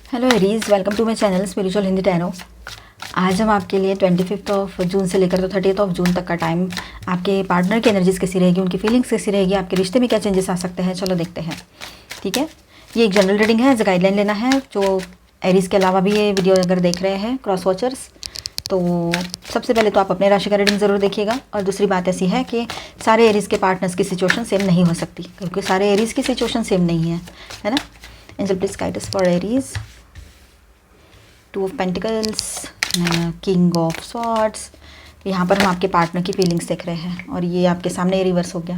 Hello Aries, welcome to my channel spiritual Hindi tarot. आज हम आपके लिए 25 ऑफ जून से लेकर तो 30 ऑफ जून तक का टाइम आपके पार्टनर की एनर्जीज कैसी रहेगी, उनकी फीलिंग्स कैसी रहेगी, आपके रिश्ते में क्या चेंजेस आ सकते हैं, चलो देखते हैं। ठीक है, ये एक जनरल रीडिंग है, एज गाइडलाइन लेना है। जो एरीज के अलावा भी ये वीडियो अगर देख रहे हैं क्रॉस वॉचर्स, तो सबसे पहले तो आप अपने राशि का रीडिंग ज़रूर देखिएगा। और दूसरी बात ऐसी है कि सारे एरीज के पार्टनर्स की सिचुएशन सेम नहीं हो सकती, क्योंकि सारे एरीज की सिचुएशन सेम नहीं है ना। Angel please guide us for Aries. 2 of pentacles, king of swords. यहाँ पर हम आपके पार्टनर की फीलिंग्स देख रहे हैं और ये आपके सामने ही रिवर्स हो गया।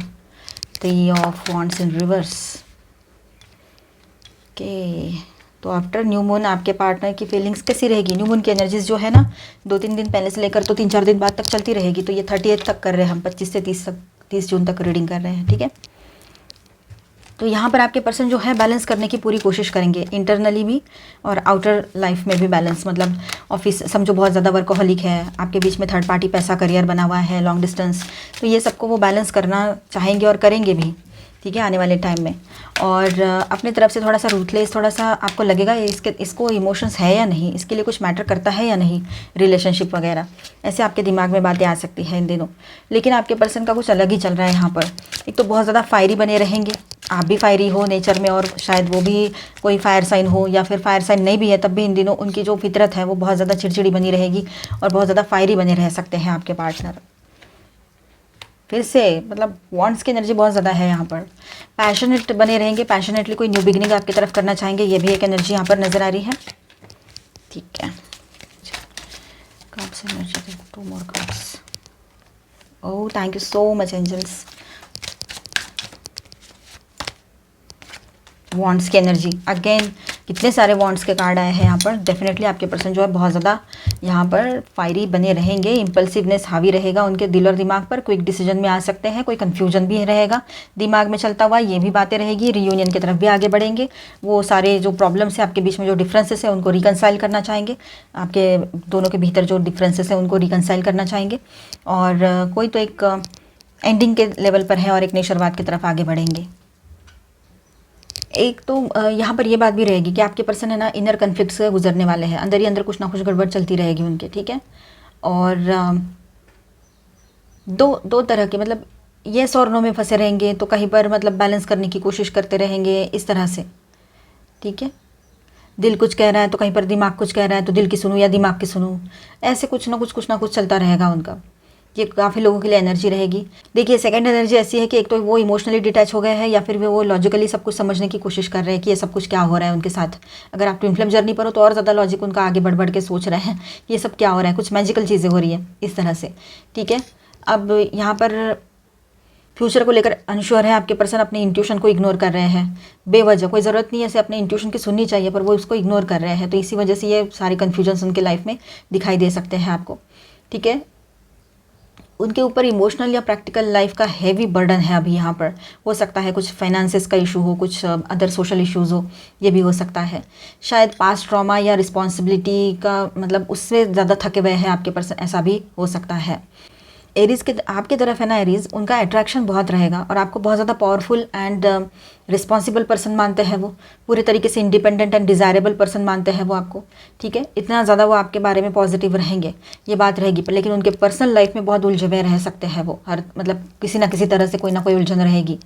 3 of wands in reverse. Okay, तो आफ्टर न्यू मून आपके पार्टनर की फीलिंग्स कैसी रहेगी। न्यू मून की एनर्जीज जो है ना, 2-3 दिन पहले से लेकर तो 3-4 दिन बाद तक चलती रहेगी। तो ये 30 तक कर रहे हैं हम, 25 से 30 जून तक रीडिंग कर रहे हैं। ठीक है, तो यहाँ पर आपके पर्सन जो है बैलेंस करने की पूरी कोशिश करेंगे, इंटरनली भी और आउटर लाइफ में भी बैलेंस। मतलब ऑफिस समझो बहुत ज़्यादा वर्कोहॉलिक है, आपके बीच में थर्ड पार्टी पैसा करियर बना हुआ है, लॉन्ग डिस्टेंस, तो ये सबको वो बैलेंस करना चाहेंगे और करेंगे भी। ठीक है, आने वाले टाइम में। और अपने तरफ से थोड़ा सा रूथलेस, थोड़ा सा आपको लगेगा इसको इमोशंस है या नहीं, इसके लिए कुछ मैटर करता है या नहीं, रिलेशनशिप वगैरह, ऐसे आपके दिमाग में बातें आ सकती हैं इन दिनों। लेकिन आपके पर्सन का कुछ अलग ही चल रहा है यहाँ पर। एक तो बहुत ज़्यादा फायरी बने रहेंगे, आप भी फायरी हो नेचर में, और शायद वो भी कोई फायर साइन हो, या फिर फायर साइन नहीं भी है तब भी इन दिनों उनकी जो फितरत है वो बहुत ज़्यादा चिड़चिड़ी बनी रहेगी और बहुत ज़्यादा फायरी बने रह सकते हैं आपके पार्टनर। फिर से मतलब वॉन्ट्स की एनर्जी बहुत ज़्यादा है यहाँ पर। पैशनेट बने रहेंगे, पैशनेटली कोई न्यू बिगनिंग आपकी तरफ करना चाहेंगे, ये भी एक एनर्जी यहाँ पर नज़र आ रही है। ठीक है, cards energy, 2 more cards. Oh, thank you so much angels. Wants की एनर्जी अगेन, कितने सारे वॉन्ट्स के कार्ड आए हैं यहाँ पर। डेफिनेटली आपके पर्सन जो है बहुत ज़्यादा यहाँ पर फायरी बने रहेंगे, इम्पल्सिवनेस हावी रहेगा उनके दिल और दिमाग पर, क्विक डिसीजन में आ सकते हैं, कोई कन्फ्यूजन भी रहेगा दिमाग में चलता हुआ, ये भी बातें रहेगी। रियूनियन की तरफ भी आगे बढ़ेंगे, वो सारे जो प्रॉब्लम्स है आपके बीच में, जो डिफरेंसेस है उनको रिकनसाइल करना चाहेंगे, आपके दोनों के भीतर जो डिफरेंसेस है उनको रिकनसाइल करना चाहेंगे। और कोई तो एक एंडिंग के लेवल पर है और एक नई शुरुआत की तरफ आगे बढ़ेंगे। एक तो यहाँ पर ये बात भी रहेगी कि आपके पर्सन है ना इनर कन्फ्लिक्ट से गुजरने वाले हैं, अंदर ही अंदर कुछ ना कुछ गड़बड़ चलती रहेगी उनके। ठीक है, और दो तरह के मतलब येस और नो में फंसे रहेंगे, तो कहीं पर मतलब बैलेंस करने की कोशिश करते रहेंगे इस तरह से। ठीक है, दिल कुछ कह रहा है तो कहीं पर दिमाग कुछ कह रहा है, तो दिल की सुनूं या दिमाग की सुनूं, ऐसे कुछ ना कुछ चलता रहेगा उनका। ये काफ़ी लोगों के लिए एनर्जी रहेगी। देखिए, सेकंड एनर्जी ऐसी है कि एक तो वो इमोशनली डिटैच हो गए हैं, या फिर वो लॉजिकली सब कुछ समझने की कोशिश कर रहे हैं कि ये सब कुछ क्या हो रहा है उनके साथ। अगर आप ट्विन फ्लेम जर्नी पर हो तो और ज़्यादा लॉजिक उनका आगे बढ़ के सोच रहे हैं ये सब क्या हो रहा है, कुछ मैजिकल चीज़ें हो रही है इस तरह से। ठीक है, अब यहाँ पर फ्यूचर को लेकर अनश्योर है आपके पर्सन, अपने इंट्यूशन को इग्नोर कर रहे हैं बेवजह। कोई ज़रूरत नहीं है ऐसे अपने इंट्यूशन की सुननी चाहिए, पर वो उसको इग्नोर कर रहे हैं, तो इसी वजह से ये सारे कन्फ्यूजन्स उनके लाइफ में दिखाई दे सकते हैं आपको। ठीक है, उनके ऊपर इमोशनल या प्रैक्टिकल लाइफ का हैवी बर्डन है अभी यहाँ पर। हो सकता है कुछ फाइनेंसेस का इशू हो, कुछ अदर सोशल इश्यूज़ हो, ये भी हो सकता है। शायद पास्ट ट्रॉमा या रिस्पॉन्सिबिलिटी का मतलब उससे ज़्यादा थके हुए हैं आपके पर्सन, ऐसा भी हो सकता है। एरीज़ के आपकी तरफ है ना, एरीज़ उनका अट्रैक्शन बहुत रहेगा और आपको बहुत ज़्यादा पावरफुल एंड रिस्पॉन्सिबल पर्सन मानते हैं वो, पूरे तरीके से इंडिपेंडेंट एंड डिज़ायरेबल पर्सन मानते हैं वो आपको। ठीक है, इतना ज़्यादा वो आपके बारे में पॉजिटिव रहेंगे, ये बात रहेगी। पर लेकिन उनके पर्सनल लाइफ में बहुत उलझे हुए रह सकते हैं वो, हर मतलब किसी ना किसी तरह से कोई ना कोई उलझन रहेगी।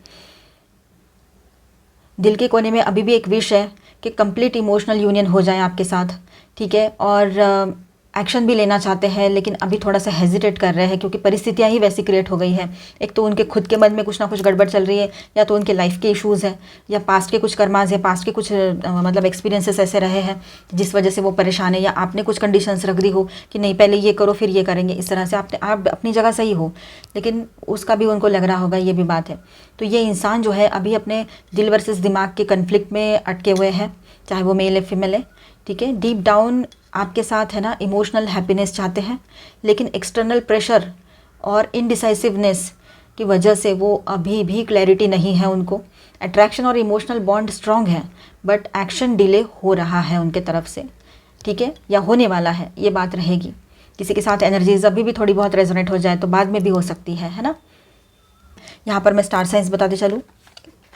दिल के कोने में अभी भी एक विश है कि कंप्लीट इमोशनल यूनियन हो जाए आपके साथ। ठीक है, और एक्शन भी लेना चाहते हैं, लेकिन अभी थोड़ा सा हेजिटेट कर रहे हैं क्योंकि परिस्थितियां ही वैसी क्रिएट हो गई हैं। एक तो उनके खुद के मन में कुछ ना कुछ गड़बड़ चल रही है, या तो उनके लाइफ के इश्यूज़ हैं, या पास्ट के कुछ कर्माज है, पास्ट के कुछ मतलब एक्सपीरियंसेस ऐसे रहे हैं जिस वजह से वो परेशान है, या आपने कुछ कंडीशंस रख दी हो कि नहीं पहले ये करो फिर ये करेंगे, इस तरह से आप अपनी जगह सही हो, लेकिन उसका भी उनको लग रहा होगा, ये भी बात है। तो ये इंसान जो है अभी अपने दिल वर्सेस दिमाग के कन्फ्लिक्ट में अटके हुए हैं, चाहे वो मेल है फीमेल है। ठीक है, डीप डाउन आपके साथ है ना इमोशनल हैप्पीनेस चाहते हैं, लेकिन एक्सटर्नल प्रेशर और इनडिसाइसिवनेस की वजह से वो अभी भी क्लैरिटी नहीं है उनको। अट्रैक्शन और इमोशनल बॉन्ड स्ट्रॉन्ग है, बट एक्शन डिले हो रहा है उनके तरफ से। ठीक है, या होने वाला है, ये बात रहेगी। किसी के साथ एनर्जीज अभी भी थोड़ी बहुत रेजोनेट हो जाए तो बाद में भी हो सकती है ना। यहाँ पर मैं स्टार साइंस बताते चलूँ,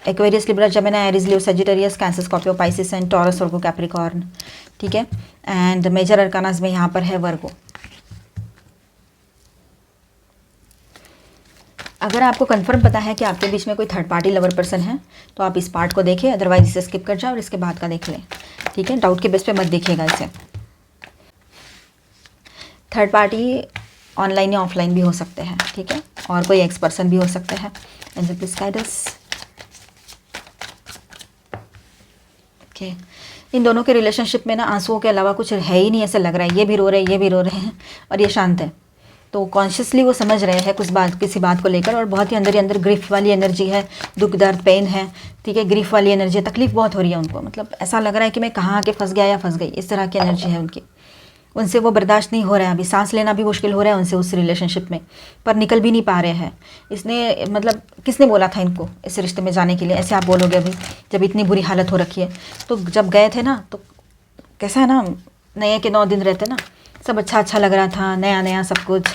Aquarius, Libra, Gemini, Aries, Leo, Sagittarius, cancer, Scorpio, Pisces and taurus, Virgo, Capricorn. ठीक है। एंड मेजर अरकानास में यहाँ पर है वर्गो। अगर आपको कंफर्म पता है कि आपके बीच में कोई थर्ड पार्टी लवर पर्सन है तो आप इस पार्ट को देखें, अदरवाइज इसे स्किप कर जाओ और इसके बाद का देख लें, ठीक है। डाउट के बेस पे मत देखिएगा इसे। थर्ड पार्टी ऑनलाइन या ऑफलाइन भी हो सकते हैं, ठीक है, और कोई एक्स पर्सन भी हो सकते हैं। Angel please guide us. Okay, इन दोनों के रिलेशनशिप में ना आंसुओं के अलावा कुछ है ही नहीं, ऐसा लग रहा है। ये भी रो रहे हैं, ये भी रो रहे हैं, और ये शांत है। तो कॉन्शियसली वो समझ रहे हैं किसी बात को लेकर, और बहुत ही अंदर ग्रीफ वाली एनर्जी है, दुख दर्द पेन है, ठीक है, ग्रीफ वाली एनर्जी है, तकलीफ बहुत हो रही है उनको। मतलब ऐसा लग रहा है कि मैं कहाँ आके फंस गया या फंस गई, इस तरह की एनर्जी है उनकी। उनसे वो बर्दाश्त नहीं हो रहा है, अभी सांस लेना भी मुश्किल हो रहा है उनसे उस रिलेशनशिप में, पर निकल भी नहीं पा रहे हैं। इसने मतलब किसने बोला था इनको इस रिश्ते में जाने के लिए, ऐसे आप बोलोगे अभी जब इतनी बुरी हालत हो रखी है। तो जब गए थे ना तो कैसा है ना, नए के 9 दिन रहते ना, सब अच्छा लग रहा था, नया सब कुछ।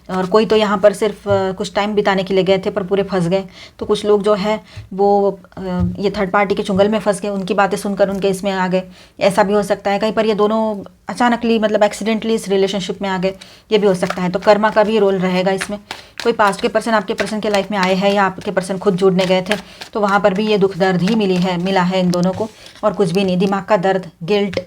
और कोई तो यहाँ पर सिर्फ कुछ टाइम बिताने के लिए गए थे पर पूरे फंस गए। तो कुछ लोग जो है वो ये थर्ड पार्टी के चुंगल में फंस गए, उनकी बातें सुनकर उनके इसमें आ गए। ऐसा भी हो सकता है कहीं पर ये दोनों अचानकली मतलब एक्सीडेंटली इस रिलेशनशिप में आ गए, ये भी हो सकता है। तो कर्मा का भी रोल रहेगा इसमें। कोई पास्ट के पर्सन आपके पर्सन के लाइफ में आए हैं या आपके पर्सन खुद जुड़ने गए थे, तो वहाँ पर भी ये दुख दर्द ही मिला है इन दोनों को, और कुछ भी नहीं। दिमाग का दर्द, गिल्ट,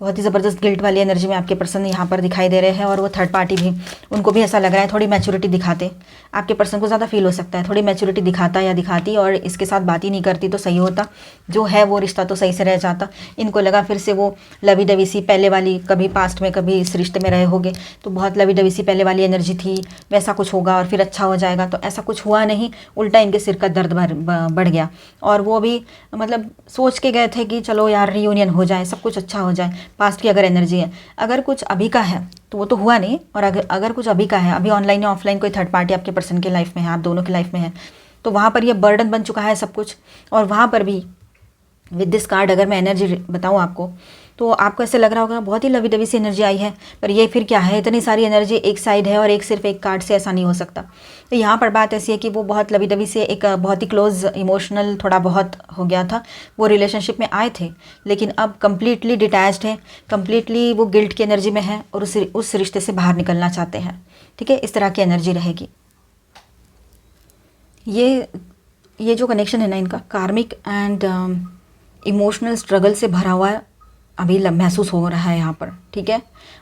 बहुत ही ज़बरदस्त गिल्ट वाली एनर्जी में आपके पर्सन यहाँ पर दिखाई दे रहे हैं। और वो थर्ड पार्टी भी, उनको भी ऐसा लग रहा है थोड़ी मैच्योरिटी दिखाते, आपके पर्सन को ज़्यादा फील हो सकता है थोड़ी मैच्योरिटी दिखाता या दिखाती और इसके साथ बात ही नहीं करती तो सही होता, जो है वो रिश्ता तो सही से रह जाता। इनको लगा फिर से वो लवी डवी सी पहले वाली, कभी पास्ट में कभी इस रिश्ते में रहे होंगे तो बहुत लवी डवी सी पहले वाली एनर्जी थी, वैसा कुछ होगा और फिर अच्छा हो जाएगा। तो ऐसा कुछ हुआ नहीं, उल्टा इनके सिर का दर्द बढ़ गया। और वो भी मतलब सोच के गए थे कि चलो यार रियूनियन हो जाए, सब कुछ अच्छा हो जाए। पास्ट की अगर एनर्जी है, अगर कुछ अभी का है तो वो तो हुआ नहीं, और अगर कुछ अभी का है, अभी ऑनलाइन या ऑफलाइन कोई थर्ड पार्टी आपके पर्सन के लाइफ में है, आप दोनों की लाइफ में है, तो वहाँ पर ये बर्डन बन चुका है सब कुछ। और वहाँ पर भी विद दिस कार्ड अगर मैं एनर्जी बताऊँ आपको तो आपको ऐसे लग रहा होगा बहुत ही लवी डवी सी एनर्जी आई है, पर ये फिर क्या है, इतनी सारी एनर्जी एक साइड है और एक सिर्फ एक कार्ड से ऐसा नहीं हो सकता। तो यहाँ पर बात ऐसी है कि वो बहुत लवी डवी से एक बहुत ही क्लोज इमोशनल थोड़ा बहुत हो गया था, वो रिलेशनशिप में आए थे, लेकिन अब कम्प्लीटली डिटैच्ड है, कम्प्लीटली वो गिल्ट की एनर्जी में है और उस रिश्ते से बाहर निकलना चाहते हैं, ठीक है। इस तरह की एनर्जी रहेगी। ये जो कनेक्शन है ना इनका कार्मिक एंड इमोशनल स्ट्रगल से भरा हुआ अभी महसूस हो रहा है यहाँ पर, ठीक है।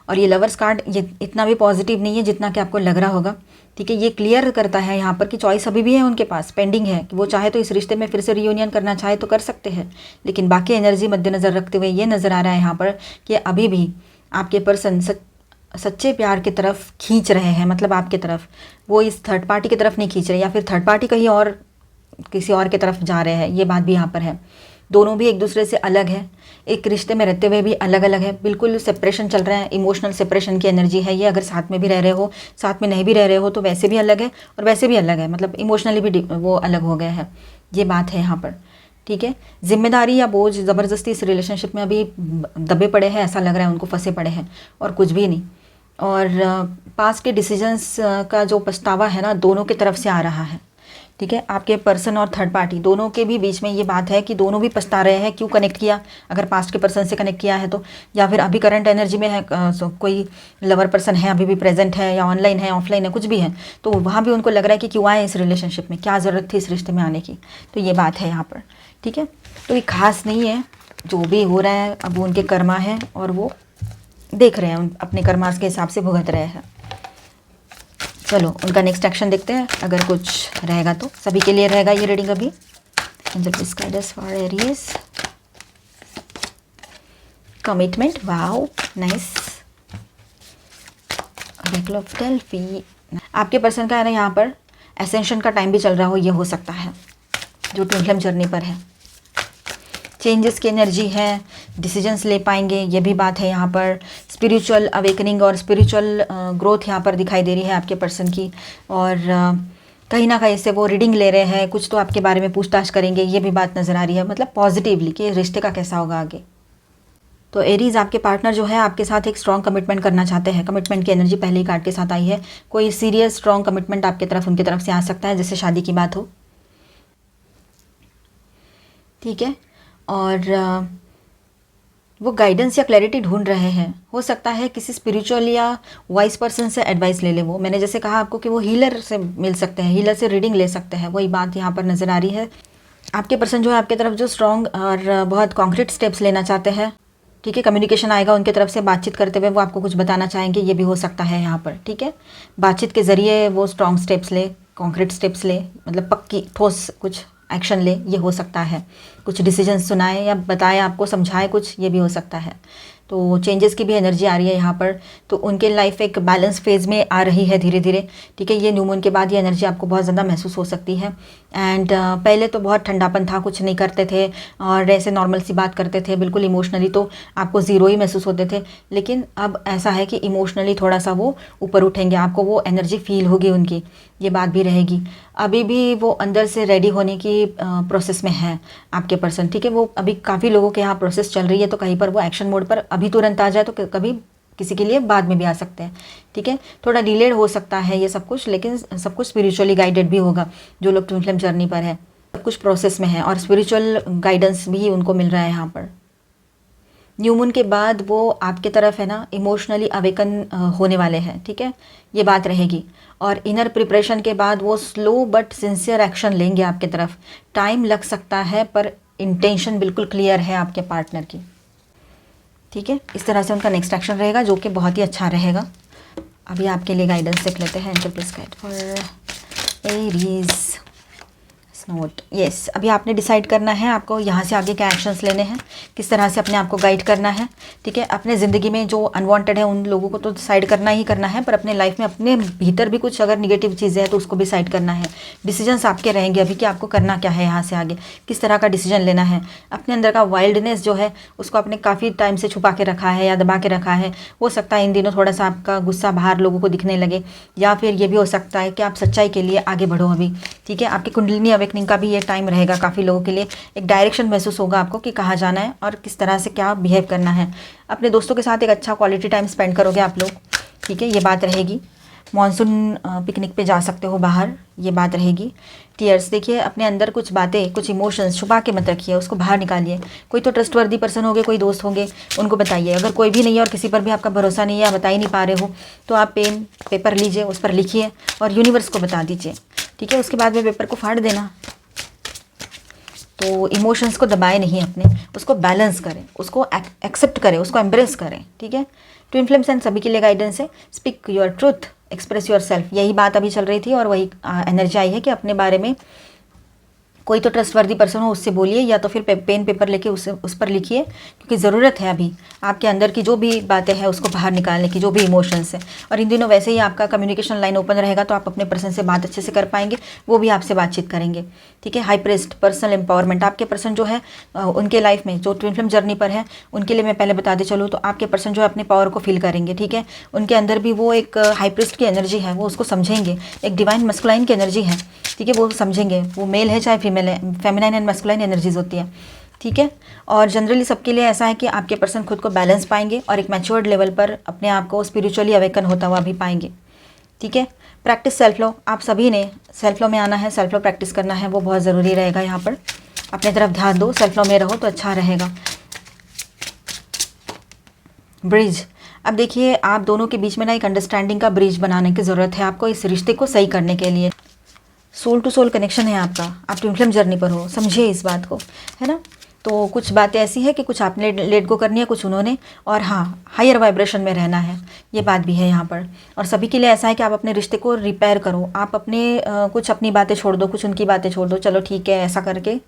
और ये लवर्स कार्ड ये इतना भी पॉजिटिव नहीं है जितना कि आपको लग रहा होगा, ठीक है। ये क्लियर करता है यहाँ पर कि चॉइस अभी भी है उनके पास, पेंडिंग है कि वो चाहे तो इस रिश्ते में फिर से रियूनियन करना चाहे तो कर सकते हैं, लेकिन बाकी एनर्जी मद्देनज़र रखते हुए ये नज़र आ रहा है यहाँ पर कि अभी भी आपके पर्सन सच्चे प्यार की तरफ खींच रहे हैं, मतलब आपकी तरफ, वो इस थर्ड पार्टी की तरफ नहीं खींच रहे, या फिर थर्ड पार्टी कहीं और किसी और की तरफ जा रहे हैं, ये बात भी यहाँ पर है। दोनों भी एक दूसरे से अलग है, एक रिश्ते में रहते हुए भी अलग अलग है, बिल्कुल सेपरेशन चल रहा है, इमोशनल सेपरेशन की एनर्जी है ये। अगर साथ में भी रह रहे हो, साथ में नहीं भी रह रहे हो तो वैसे भी अलग है और वैसे भी अलग है, मतलब इमोशनली भी वो अलग हो गया है, ये बात है यहाँ पर, ठीक है। जिम्मेदारी या बोझ ज़बरदस्ती इस रिलेशनशिप में अभी दबे पड़े हैं, ऐसा लग रहा है उनको फंसे पड़े हैं और कुछ भी नहीं। और पास्ट के डिसीजंस का जो पछतावा है ना दोनों की तरफ से आ रहा है, ठीक है। आपके पर्सन और थर्ड पार्टी दोनों के भी बीच में ये बात है कि दोनों भी पछता रहे हैं क्यों कनेक्ट किया, अगर पास्ट के पर्सन से कनेक्ट किया है तो, या फिर अभी करंट एनर्जी में है, कोई लवर पर्सन है अभी भी प्रेजेंट है, या ऑनलाइन है ऑफलाइन है कुछ भी है, तो वहाँ भी उनको लग रहा है कि क्यों आए इस रिलेशनशिप में, क्या ज़रूरत थी इस रिश्ते में आने की। तो ये बात है यहाँ पर, ठीक है। तो ये खास नहीं है, जो भी हो रहा है अब वो उनके कर्मा है और वो देख रहे हैं, अपने कर्मास के हिसाब से भुगत रहे हैं। चलो उनका नेक्स्ट एक्शन देखते हैं, अगर कुछ रहेगा तो। सभी के लिए रहेगा ये रीडिंग अभी। Angel please guide us for Aries. Commitment, wow nice. Oracle of Delphi. आपके पर्सन का है ना यहाँ पर एसेंशन का टाइम भी चल रहा हो, ये हो सकता है, जो ट्विन फ्लेम जर्नी पर है। चेंजेस की एनर्जी है, डिसीजंस ले पाएंगे, ये भी बात है यहाँ पर। स्पिरिचुअल अवेकनिंग और स्पिरिचुअल ग्रोथ यहाँ पर दिखाई दे रही है आपके पर्सन की, और कहीं ना कहीं से वो रीडिंग ले रहे हैं, कुछ तो आपके बारे में पूछताछ करेंगे, ये भी बात नज़र आ रही है, मतलब पॉजिटिवली कि रिश्ते का कैसा होगा आगे। तो एरीज आपके पार्टनर जो है आपके साथ एक स्ट्रॉन्ग कमिटमेंट करना चाहते हैं। कमिटमेंट की एनर्जी पहले ही कार्ड के साथ आई है, कोई सीरियस स्ट्रॉन्ग कमिटमेंट आपकी तरफ उनकी तरफ से आ सकता है, जैसे शादी की बात हो, ठीक है। और वो गाइडेंस या क्लैरिटी ढूंढ रहे हैं। हो सकता है किसी स्पिरिचुअल या वाइस पर्सन से एडवाइस ले ले। वो मैंने जैसे कहा आपको कि वो हीलर से मिल सकते हैं, हीलर से रीडिंग ले सकते हैं, वही बात यहाँ पर नज़र आ रही है। आपके पर्सन जो है आपकी तरफ जो स्ट्रॉन्ग और बहुत कॉन्क्रीट स्टेप्स लेना चाहते हैं, ठीक है। कम्युनिकेशन आएगा उनकी तरफ से, बातचीत करते हुए वो आपको कुछ बताना चाहेंगे, ये भी हो सकता है यहाँ पर, ठीक है। बातचीत के ज़रिए वो स्ट्रॉन्ग स्टेप्स ले, कॉन्क्रीट स्टेप्स ले, मतलब पक्की ठोस कुछ एक्शन ले, ये हो सकता है। कुछ डिसीजन सुनाए या बताए, आपको समझाए कुछ, ये भी हो सकता है। तो चेंजेस की भी एनर्जी आ रही है यहाँ पर। तो उनके लाइफ एक बैलेंस फेज़ में आ रही है धीरे धीरे, ठीक है। ये न्यू मून के बाद ये एनर्जी आपको बहुत ज़्यादा महसूस हो सकती है। एंड पहले तो बहुत ठंडापन था, कुछ नहीं करते थे और ऐसे नॉर्मल सी बात करते थे, बिल्कुल इमोशनली तो आपको ज़ीरो ही महसूस होते थे। लेकिन अब ऐसा है कि इमोशनली थोड़ा सा वो ऊपर उठेंगे, आपको वो एनर्जी फील होगी उनकी, ये बात भी रहेगी। अभी भी वो अंदर से रेडी होने की प्रोसेस में है आपके पर्सन, ठीक है। वो अभी काफ़ी लोगों के यहाँ प्रोसेस चल रही है, तो कहीं पर वो एक्शन मोड पर अभी तुरंत आ जाए, तो कभी किसी के लिए बाद में भी आ सकते हैं, ठीक है। थोड़ा डिलेड हो सकता है ये सब कुछ, लेकिन सब कुछ स्पिरिचुअली गाइडेड भी होगा। जो लोग ट्विन फ्लेम जर्नी पर है, सब कुछ प्रोसेस में है और स्पिरिचुअल गाइडेंस भी उनको मिल रहा है यहाँ पर। न्यू मून के बाद वो आपके तरफ है ना इमोशनली अवेकन होने वाले हैं, ठीक है, ये बात रहेगी। और इनर प्रिपरेशन के बाद वो स्लो बट सिंसियर एक्शन लेंगे आपके तरफ। टाइम लग सकता है पर इंटेंशन बिल्कुल क्लियर है आपके पार्टनर की, ठीक है। इस तरह से उनका नेक्स्ट एक्शन रहेगा जो कि बहुत ही अच्छा रहेगा। अभी आपके लिए गाइडेंस देख लेते हैं। Angel please guide for Aries note. Yes, अभी आपने डिसाइड करना है आपको यहाँ से आगे क्या एक्शंस लेने हैं, किस तरह से अपने आप को गाइड करना है, ठीक है। अपने ज़िंदगी में जो अनवांटेड है उन लोगों को तो साइड करना ही करना है, पर अपने लाइफ में अपने भीतर भी कुछ अगर निगेटिव चीज़ें हैं तो उसको भी साइड करना है। डिसीजंस आपके रहेंगे अभी कि आपको करना क्या है, यहाँ से आगे किस तरह का डिसीजन लेना है। अपने अंदर का वाइल्डनेस जो है उसको आपने काफ़ी टाइम से छुपा के रखा है या दबा के रखा है। हो सकता है इन दिनों थोड़ा सा आपका गुस्सा बाहर लोगों को दिखने लगे, या फिर ये भी हो सकता है कि आप सच्चाई के लिए आगे बढ़ो अभी, ठीक है। आपकी कुंडलिनी अवेकनिंग का भी ये टाइम रहेगा। काफ़ी लोगों के लिए एक डायरेक्शन महसूस होगा आपको कि कहाँ जाना है और किस तरह से क्या बिहेव करना है। अपने दोस्तों के साथ एक अच्छा क्वालिटी टाइम स्पेंड करोगे आप लोग, ठीक है, ये बात रहेगी। मॉनसून पिकनिक पे जा सकते हो बाहर, ये बात रहेगी। टीयर्स, देखिए अपने अंदर कुछ बातें, कुछ इमोशंस छुपा के मत रखिए, उसको बाहर निकालिए। कोई तो ट्रस्टवर्दी पर्सन होंगे, कोई दोस्त होंगे, उनको बताइए। अगर कोई भी नहीं है और किसी पर भी आपका भरोसा नहीं है, आप बता ही नहीं पा रहे हो, तो आप पेन पेपर लीजिए, उस पर लिखिए और यूनिवर्स को बता दीजिए, ठीक है। उसके बाद में पेपर को फाड़ देना। तो इमोशंस को दबाए नहीं अपने, उसको बैलेंस करें, उसको एक्सेप्ट करें, उसको एम्ब्रेस करें, ठीक है। ट्विन फ्लेम्स एंड सभी के लिए गाइडेंस है। Speak your truth, express your self, यही बात अभी चल रही थी और वही एनर्जी आई है कि अपने बारे में कोई तो ट्रस्टवर्दी पर्सन हो उससे बोलिए, या तो फिर पेन पेपर लेके उस पर लिखिए, क्योंकि ज़रूरत है अभी आपके अंदर की जो भी बातें हैं उसको बाहर निकालने की, जो भी इमोशंस हैं। और इन दिनों वैसे ही आपका कम्युनिकेशन लाइन ओपन रहेगा, तो आप अपने पर्सन से बात अच्छे से कर पाएंगे, वो भी आपसे बातचीत करेंगे, ठीक है। हाई प्रिस्ट, पर्सनल एम्पावरमेंट, आपके पर्सन जो है उनके लाइफ में जो ट्विन फ्लेम जर्नी पर है उनके लिए मैं पहले बताते चलूँ तो आपके पर्सन जो है अपने पावर को फील करेंगे, ठीक है। उनके अंदर भी वो एक हाई प्रिस्ट की एनर्जी है, वो उसको समझेंगे। एक डिवाइन मस्कुलाइन की एनर्जी है, ठीक है, वो समझेंगे। वो मेल है चाहे फीमेल है, फेमिनाइन एंड मस्कुलाइन एनर्जीज होती है, ठीक है। और जनरली सबके लिए ऐसा है कि आपके पर्सन खुद को बैलेंस पाएंगे और एक मैच्योर्ड लेवल पर अपने आप को स्पिरिचुअली अवेकन होता हुआ भी पाएंगे, ठीक है। प्रैक्टिस सेल्फ लो, आप सभी ने सेल्फ लो में आना है, सेल्फ लो प्रैक्टिस करना है, वो बहुत ज़रूरी रहेगा। यहाँ पर अपने तरफ ध्यान दो, सेल्फ लो में रहो तो अच्छा रहेगा। ब्रिज, अब देखिए आप दोनों के बीच में ना एक अंडरस्टैंडिंग का ब्रिज बनाने की ज़रूरत है आपको, इस रिश्ते को सही करने के लिए। सोल टू सोल कनेक्शन है आपका, आप ट्विन फ्लेम जर्नी पर हो, समझिए इस बात को, है ना। तो कुछ बातें ऐसी है कि कुछ आपने लेट गो करनी है, कुछ उन्होंने, और हाँ हायर वाइब्रेशन में रहना है, ये बात भी है यहाँ पर। और सभी के लिए ऐसा है कि आप अपने रिश्ते को रिपेयर करो, आप अपने कुछ अपनी बातें छोड़ दो, कुछ उनकी बातें छोड़ दो, चलो ठीक है, ऐसा करके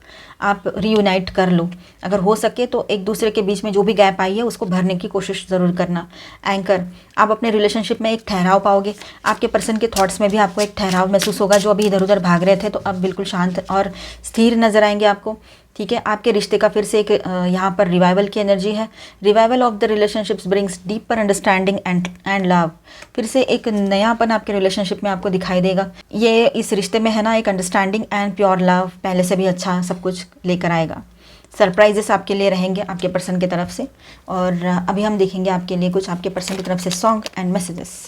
आप रीयूनाइट कर लो। अगर हो सके तो एक दूसरे के बीच में जो भी गैप आई है उसको भरने की कोशिश ज़रूर करना। एंकर, आप अपने रिलेशनशिप में एक ठहराव पाओगे, आपके पर्सन के थॉट्स में भी आपको एक ठहराव महसूस होगा। जो अभी इधर उधर भाग रहे थे तो अब बिल्कुल शांत और स्थिर नजर आएंगे आपको, ठीक है। आपके रिश्ते का फिर से एक यहाँ पर रिवाइवल की एनर्जी है। Revival of the relationships brings deeper understanding and love, फिर से एक नयापन आपके रिलेशनशिप में आपको दिखाई देगा। ये इस रिश्ते में है ना एक अंडरस्टैंडिंग एंड प्योर लव पहले से भी अच्छा सब कुछ लेकर आएगा। सरप्राइजेस आपके लिए रहेंगे आपके पर्सन की तरफ से। और अभी हम देखेंगे आपके लिए कुछ आपके पर्सन की तरफ से सॉन्ग एंड मैसेजेस।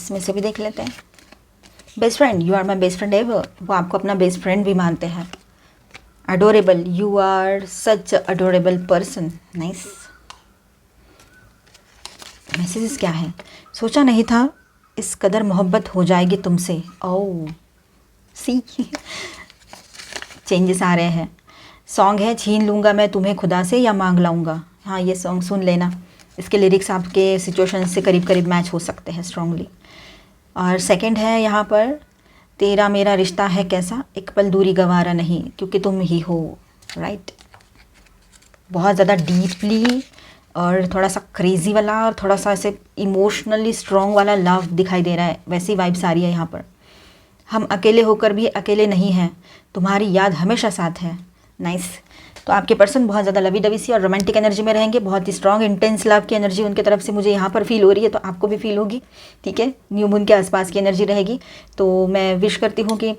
इसमें से भी देख लेते हैं। Best friend, you are my best friend ever, वो आपको अपना बेस्ट फ्रेंड भी मानते हैं। Adorable, you are such adorable person, nice. Messages क्या है? सोचा नहीं था इस कदर मोहब्बत हो जाएगी तुमसे। ओह सी चेंजेस आ रहे हैं। सॉन्ग है छीन लूँगा मैं तुम्हें खुदा से या मांग लाऊंगा। हाँ, ये सॉन्ग सुन लेना, इसके लिरिक्स आपके सिचुएशन से करीब करीब मैच हो सकते हैं स्ट्रांगली। और सेकंड है यहाँ पर, तेरा मेरा रिश्ता है कैसा, एक पल दूरी गवारा नहीं क्योंकि तुम ही हो, राइट। बहुत ज़्यादा डीपली और थोड़ा सा क्रेज़ी वाला और थोड़ा सा ऐसे इमोशनली स्ट्रॉन्ग वाला लव दिखाई दे रहा है, वैसी वाइब्स आ रही है यहाँ पर। हम अकेले होकर भी अकेले नहीं हैं, तुम्हारी याद हमेशा साथ है, नाइस। तो आपके पर्सन बहुत ज़्यादा लवी डवी सी और रोमांटिक एनर्जी में रहेंगे। बहुत ही स्ट्रॉन्ग इंटेंस लव की एनर्जी उनके तरफ से मुझे यहाँ पर फील हो रही है, तो आपको भी फील होगी, ठीक है। न्यू मून के आसपास की एनर्जी रहेगी। तो मैं विश करती हूँ कि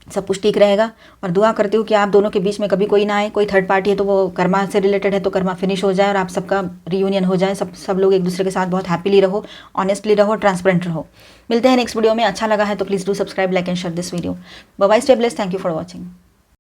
सब कुछ ठीक रहेगा और दुआ करती हूँ कि आप दोनों के बीच में कभी कोई ना आए, कोई थर्ड पार्टी है तो वो कर्मा से रिलेटेड है तो कर्मा फिनिश हो जाए और आप सबका रियूनियन हो जाए। सब लोग एक दूसरे के साथ बहुत हैप्पीली रहो, ऑनेस्टली रहो, ट्रांसपेरेंट रहो। मिलते हैं नेक्स्ट वीडियो में। अच्छा लगा है तो please do subscribe, like and share this video. Bye bye, stay blessed, thank you for watching.